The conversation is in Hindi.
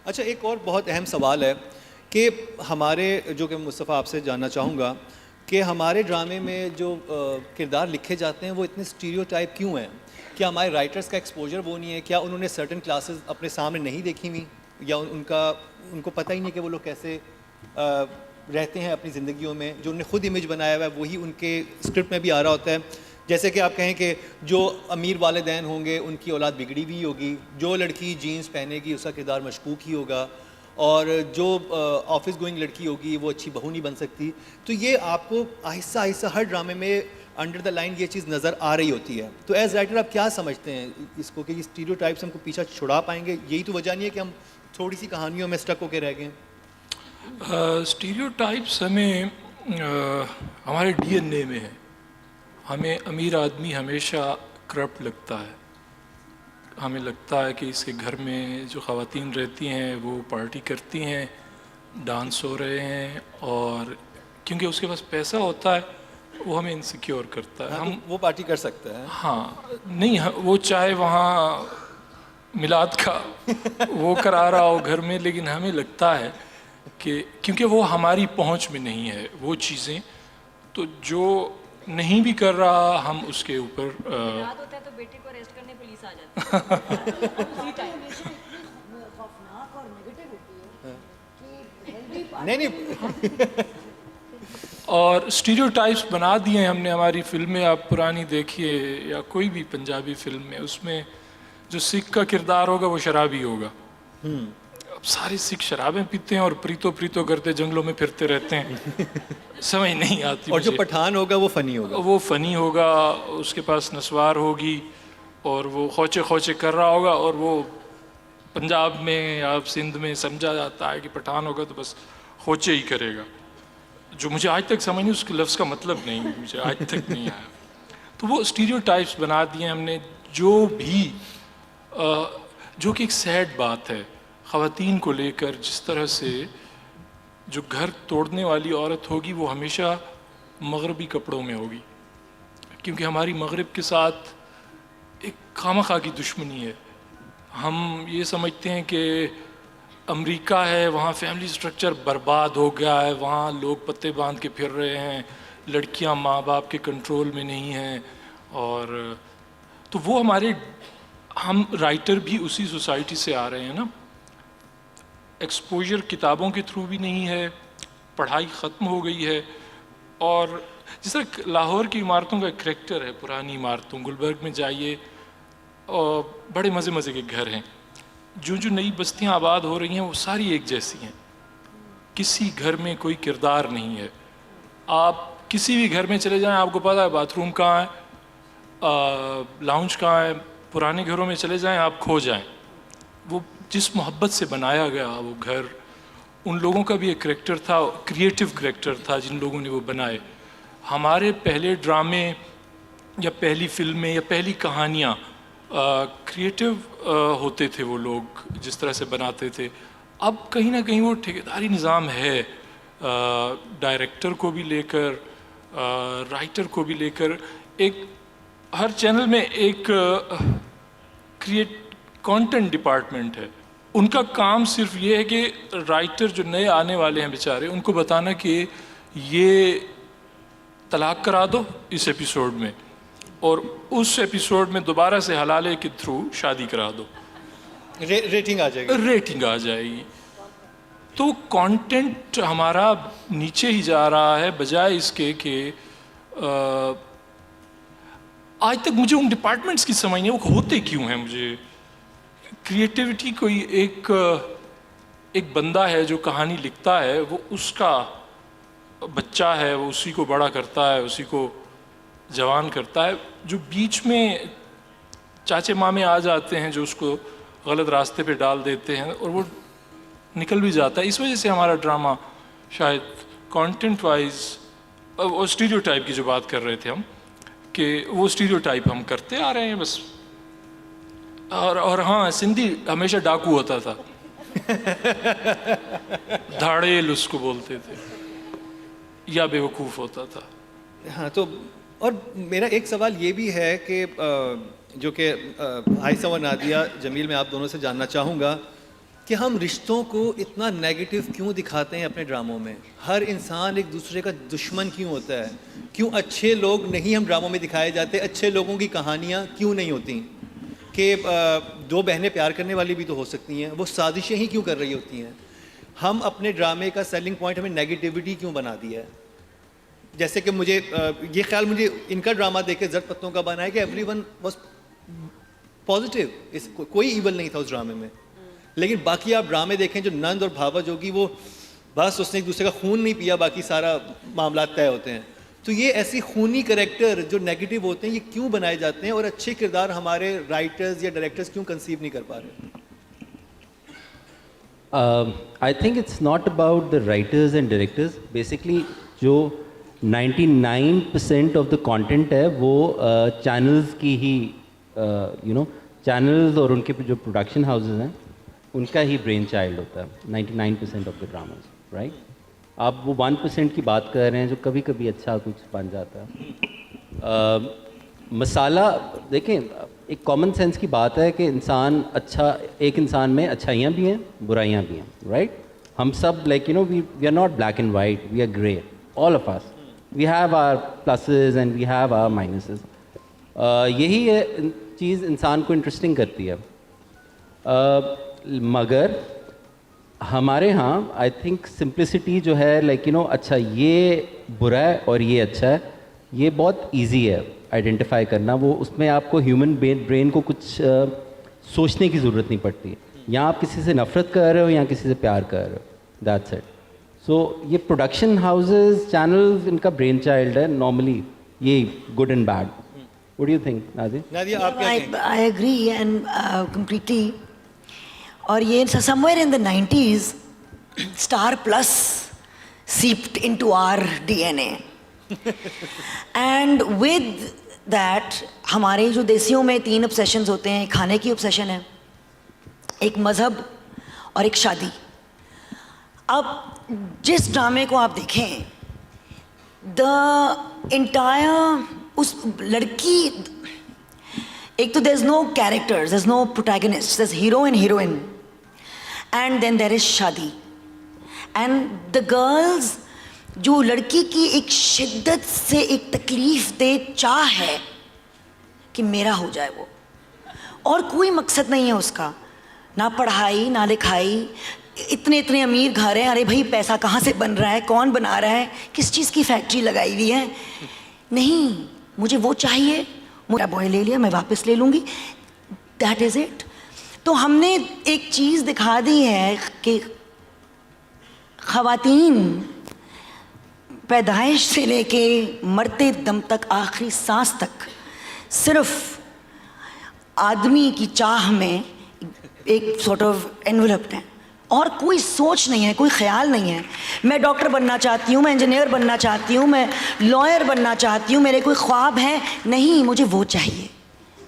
अच्छा, एक और बहुत अहम सवाल है कि हमारे जो कि मुस्तफ़ा आपसे जानना चाहूँगा कि हमारे ड्रामे में जो किरदार लिखे जाते हैं वो इतने स्टीरियोटाइप क्यों हैं? क्या हमारे राइटर्स का एक्सपोजर वो नहीं है? क्या उन्होंने सर्टन क्लासेस अपने सामने नहीं देखी हुई, या उनको पता ही नहीं कि वो लोग कैसे रहते हैं अपनी ज़िंदगियों में? जो उन्होंने खुद इमेज बनाया हुआ है वही उनके स्क्रिप्ट में भी आ रहा होता है। जैसे कि आप कहें कि जो अमीर वालिदैन होंगे उनकी औलाद बिगड़ी भी होगी, जो लड़की जीन्स पहनेगी उसका किरदार मशकूक ही होगा, और जो ऑफिस गोइंग लड़की होगी वो अच्छी बहू नहीं बन सकती। तो ये आपको आहिस्ता आहिस्ता हर ड्रामे में अंडर द लाइन ये चीज़ नज़र आ रही होती है। तो एज राइटर आप क्या समझते हैं इसको कि स्टीरियोटाइप्स हमको पीछा छुड़ा पाएंगे? यही तो वजह नहीं है कि हम थोड़ी सी कहानियों में स्टक होकर रह गए? स्टीरियोटाइप्स हमें हमारे डीएनए में है। हमें अमीर आदमी हमेशा करप्ट लगता है। हमें लगता है कि इसके घर में जो ख़वातीन रहती हैं वो पार्टी करती हैं, डांस हो रहे हैं, और क्योंकि उसके पास पैसा होता है वो हमें इनसिक्योर करता है। हम तो वो पार्टी कर सकते हैं। हाँ, नहीं, वो चाहे वहाँ मिलाद का वो करा रहा हो घर में, लेकिन हमें लगता है कि क्योंकि वो हमारी पहुंच में नहीं है वो चीज़ें, तो जो नहीं भी कर रहा हम उसके ऊपर याद होता है तो बेटे को अरेस्ट करने पुलिस आ जाती है उसी टाइम। खौफनाक और नेगेटिव होती है कि नहीं नहीं और स्टीरियोटाइप्स बना दिए हैं हमने। हमारी फिल्में आप पुरानी देखिए या कोई भी पंजाबी फिल्म में, उसमें जो सिख का किरदार होगा वो शराबी होगा। अब सारे सिख शराबें पीते हैं और प्रीतो प्रीतो करते जंगलों में फिरते रहते हैं। समझ नहीं आती। और जो पठान होगा वो फनी होगा। वो फनी होगा, उसके पास नस्वार होगी और वो खोचे खोचे कर रहा होगा, और वो पंजाब में या सिंध में समझा जाता है कि पठान होगा तो बस खोचे ही करेगा, जो मुझे आज तक समझ नहीं, उसके लफ्ज़ का मतलब नहीं मुझे आज तक नहीं आया। तो वो स्टीरियोटाइप्स बना दिए हमने, जो कि एक सैड बात है ख़वातीन को लेकर। जिस तरह से जो घर तोड़ने वाली औरत होगी वो हमेशा मगरबी कपड़ों में होगी, क्योंकि हमारी मगरिब के साथ एक खामखा की दुश्मनी है। हम ये समझते हैं कि अमेरिका है, वहाँ फैमिली स्ट्रक्चर बर्बाद हो गया है, वहाँ लोग पत्ते बांध के फिर रहे हैं, लड़कियाँ माँ बाप के कंट्रोल में नहीं हैं, और तो वो हम राइटर भी उसी सोसाइटी से आ रहे हैं ना। एक्सपोजर किताबों के थ्रू भी नहीं है, पढ़ाई ख़त्म हो गई है, और जिस तरह लाहौर की इमारतों का एक करैक्टर है, पुरानी इमारतों, गुलबर्ग में जाइए और बड़े मज़े मज़े के घर हैं। जो नई बस्तियां आबाद हो रही हैं वो सारी एक जैसी हैं, किसी घर में कोई किरदार नहीं है। आप किसी भी घर में चले जाएं, आपको पता है बाथरूम कहाँ है, लाउंज कहाँ है। पुराने घरों में चले जाएं, आप खो जाएं। वो जिस मोहब्बत से बनाया गया वो घर, उन लोगों का भी एक करैक्टर था, क्रिएटिव करैक्टर था जिन लोगों ने वो बनाए। हमारे पहले ड्रामे या पहली फिल्में या पहली कहानियाँ क्रिएटिव होते थे वो लोग, जिस तरह से बनाते थे। अब कहीं ना कहीं वो ठेकेदारी निज़ाम है, डायरेक्टर को भी लेकर, राइटर को भी लेकर। एक हर चैनल में एक कंटेंट डिपार्टमेंट है, उनका काम सिर्फ ये है कि राइटर जो नए आने वाले हैं बेचारे, उनको बताना कि ये तलाक करा दो इस एपिसोड में, और उस एपिसोड में दोबारा से हलाले के थ्रू शादी करा दो, रेटिंग आ जाएगी। रेटिंग आ जाएगी। तो कंटेंट हमारा नीचे ही जा रहा है, बजाय इसके कि आज तक मुझे उन डिपार्टमेंट्स की समझ नहीं, वो होते क्यों हैं। मुझे क्रिएटिविटी कोई एक बंदा है जो कहानी लिखता है, वो उसका बच्चा है, वो उसी को बड़ा करता है, उसी को जवान करता है। जो बीच में चाचे मामे आ जाते हैं जो उसको गलत रास्ते पे डाल देते हैं, और वो निकल भी जाता है। इस वजह से हमारा ड्रामा शायद कंटेंट वाइज, और स्टीरियोटाइप की जो बात कर रहे थे हम, कि वो स्टीरियोटाइप हम करते आ रहे हैं बस। और हाँ, सिंधी हमेशा डाकू होता था धाड़ेल उसको बोलते थे, या बेवकूफ़ होता था। हाँ, तो और मेरा एक सवाल ये भी है कि जो कि आयशा व नादिया, जमील, मैं आप दोनों से जानना चाहूँगा कि हम रिश्तों को इतना नेगेटिव क्यों दिखाते हैं अपने ड्रामों में। हर इंसान एक दूसरे का दुश्मन क्यों होता है? क्यों अच्छे लोग नहीं हम ड्रामों में दिखाए जाते? अच्छे लोगों की कहानियाँ क्यों नहीं होती? कि दो बहनें प्यार करने वाली भी तो हो सकती हैं, वो साजिशें ही क्यों कर रही होती हैं? हम अपने ड्रामे का सेलिंग पॉइंट हमें नेगेटिविटी क्यों बना दिया है? जैसे कि मुझे ये ख्याल मुझे इनका ड्रामा देख के जर्द पत्तों का बना है कि एवरीवन वाज पॉजिटिव, कोई ईवल नहीं था उस ड्रामे में। लेकिन बाकी आप ड्रामे देखें जो नंद और भावा जोगी, वो बस उसने एक दूसरे का खून नहीं पिया, बाकी सारा मामला तय होते हैं। तो ये ऐसी खूनी करैक्टर जो नेगेटिव होते हैं ये क्यों बनाए जाते हैं, और अच्छे किरदार हमारे राइटर्स या डायरेक्टर्स क्यों कंसीव नहीं कर पा रहे? I think it's not about the writers and directors. Basically, जो 99% of the content है वो channels की ही channels और उनके जो production houses हैं उनका ही brain child होता है 99% of the dramas, right? आप वो 1% की बात कर रहे हैं जो कभी कभी अच्छा कुछ बन जाता है। मसाला देखें, एक कॉमन सेंस की बात है कि इंसान अच्छा, एक इंसान में अच्छाइयाँ भी हैं बुराइयाँ भी हैं, राइट? हम सब like we are not black and white, we are grey, all of us, we have our pluses and we have our minuses. यही है चीज़ इंसान को इंटरेस्टिंग करती है। मगर हमारे यहाँ आई थिंक सिंप्लिसिटी जो है अच्छा ये बुरा है और ये अच्छा है, ये बहुत इजी है आइडेंटिफाई करना। वो उसमें आपको ह्यूमन ब्रेन को कुछ सोचने की ज़रूरत नहीं पड़ती। यहाँ आप किसी से नफ़रत कर रहे हो या किसी से प्यार कर रहे हो, दैट्स इट। सो ये प्रोडक्शन हाउसेस, चैनल्स, इनका ब्रेन चाइल्ड है नॉर्मली, ये good and bad. What do you think Nadia? आप क्या कहेंगे? I agree and completely. और ये somewhere in the 90s Star Plus seeped into our DNA. And with that हमारे जो देसियों में 3 ऑब्सेशंस होते हैं, खाने की ऑब्सेशन है, एक मज़हब और एक शादी। अब जिस ड्रामे को आप देखें, द इंटायर उस लड़की, एक तो there is no characters, there is no protagonist, there is hero and heroine, and then there is शादी। एंड द गर्ल्स, जो लड़की की एक शिद्दत से एक तकलीफ़ दे चाह है कि मेरा हो जाए वो, और कोई मकसद नहीं है उसका, ना पढ़ाई ना लिखाई, इतने इतने अमीर घर हैं, अरे भाई पैसा कहाँ से बन रहा है, कौन बना रहा है, किस चीज़ की फैक्ट्री लगाई हुई है, नहीं मुझे वो चाहिए, मेरा बॉय ले लिया मैं वापस ले लूँगी, दैट इज़ इट। तो हमने एक चीज़ दिखा दी है कि ख़वातीन पैदाइश से लेके मरते दम तक, आखिरी सांस तक, सिर्फ आदमी की चाह में एक सॉर्ट ऑफ एनवलप्ड है, और कोई सोच नहीं है, कोई ख्याल नहीं है। मैं डॉक्टर बनना चाहती हूँ, मैं इंजीनियर बनना चाहती हूँ, मैं लॉयर बनना चाहती हूँ, मेरे कोई ख्वाब है नहीं, मुझे वो चाहिए।